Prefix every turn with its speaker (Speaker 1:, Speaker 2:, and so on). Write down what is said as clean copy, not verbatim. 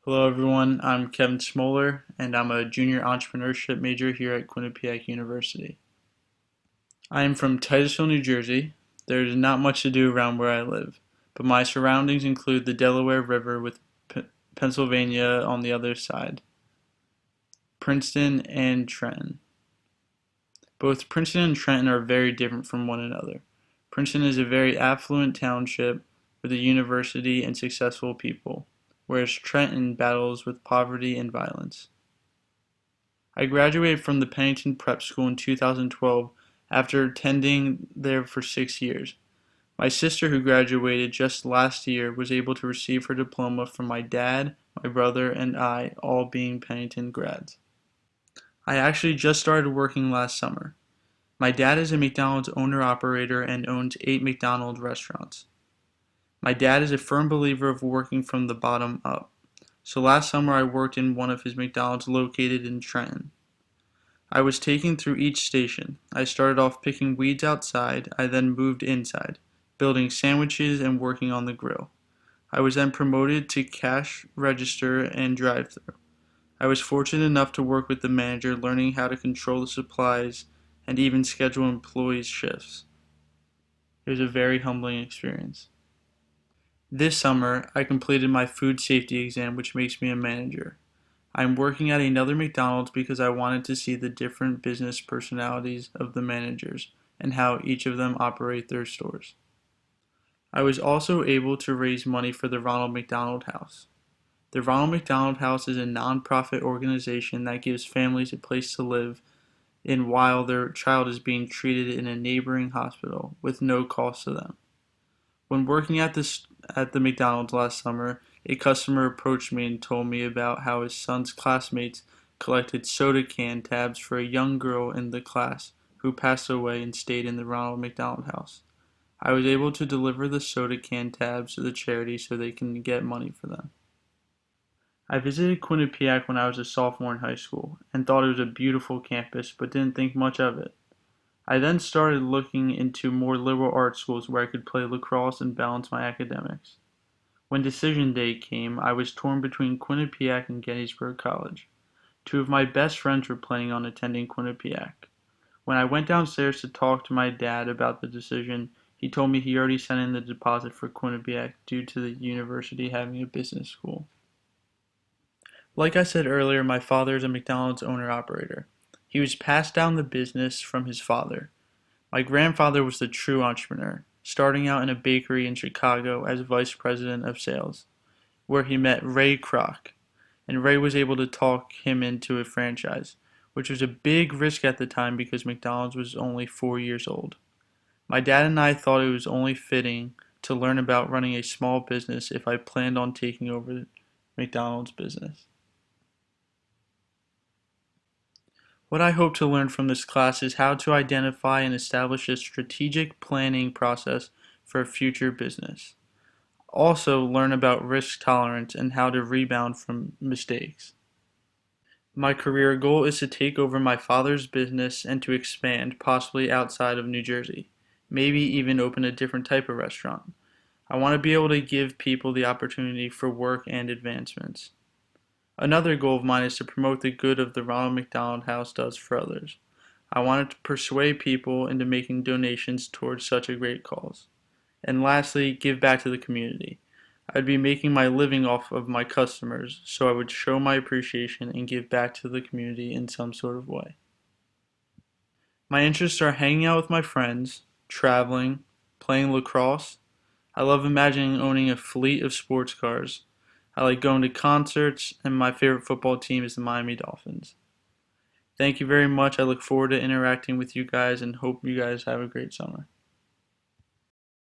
Speaker 1: Hello everyone, I'm Kevin Smoller and I'm a junior entrepreneurship major here at Quinnipiac University. I am from Titusville, New Jersey. There's not much to do around where I live, but my surroundings include the Delaware River with Pennsylvania on the other side, Princeton and Trenton. Both Princeton and Trenton are very different from one another. Princeton is a very affluent township with a university and successful people, whereas Trenton battles with poverty and violence. I graduated from the Pennington Prep School in 2012 after attending there for 6 years. My sister, who graduated just last year, was able to receive her diploma from my dad, my brother, and I, all being Pennington grads. I actually just started working last summer. My dad is a McDonald's owner-operator and owns 8 McDonald's restaurants. My dad is a firm believer of working from the bottom up. So last summer I worked in one of his McDonald's located in Trenton. I was taken through each station. I started off picking weeds outside. I then moved inside, building sandwiches and working on the grill. I was then promoted to cash register and drive-through. I was fortunate enough to work with the manager, learning how to control the supplies and even schedule employees' shifts. It was a very humbling experience. This summer, I completed my food safety exam, which makes me a manager. I am working at another McDonald's because I wanted to see the different business personalities of the managers and how each of them operate their stores. I was also able to raise money for the Ronald McDonald House. The Ronald McDonald House is a non-profit organization that gives families a place to live in while their child is being treated in a neighboring hospital with no cost to them. When working at the McDonald's last summer, a customer approached me and told me about how his son's classmates collected soda can tabs for a young girl in the class who passed away and stayed in the Ronald McDonald House. I was able to deliver the soda can tabs to the charity so they can get money for them. I visited Quinnipiac when I was a sophomore in high school and thought it was a beautiful campus but didn't think much of it. I then started looking into more liberal arts schools where I could play lacrosse and balance my academics. When decision day came, I was torn between Quinnipiac and Gettysburg College. Two of my best friends were planning on attending Quinnipiac. When I went downstairs to talk to my dad about the decision, he told me he already sent in the deposit for Quinnipiac due to the university having a business school. Like I said earlier, my father is a McDonald's owner-operator. He was passed down the business from his father. My grandfather was the true entrepreneur, starting out in a bakery in Chicago as vice president of sales, where he met Ray Kroc, and Ray was able to talk him into a franchise, which was a big risk at the time because McDonald's was only 4 years old. My dad and I thought it was only fitting to learn about running a small business if I planned on taking over McDonald's business. What I hope to learn from this class is how to identify and establish a strategic planning process for a future business. Also, learn about risk tolerance and how to rebound from mistakes. My career goal is to take over my father's business and to expand, possibly outside of New Jersey. Maybe even open a different type of restaurant. I want to be able to give people the opportunity for work and advancements. Another goal of mine is to promote the good of the Ronald McDonald House does for others. I wanted to persuade people into making donations towards such a great cause. And lastly, give back to the community. I'd be making my living off of my customers, so I would show my appreciation and give back to the community in some sort of way. My interests are hanging out with my friends, traveling, playing lacrosse. I love imagining owning a fleet of sports cars. I like going to concerts, and my favorite football team is the Miami Dolphins. Thank you very much. I look forward to interacting with you guys and hope you guys have a great summer.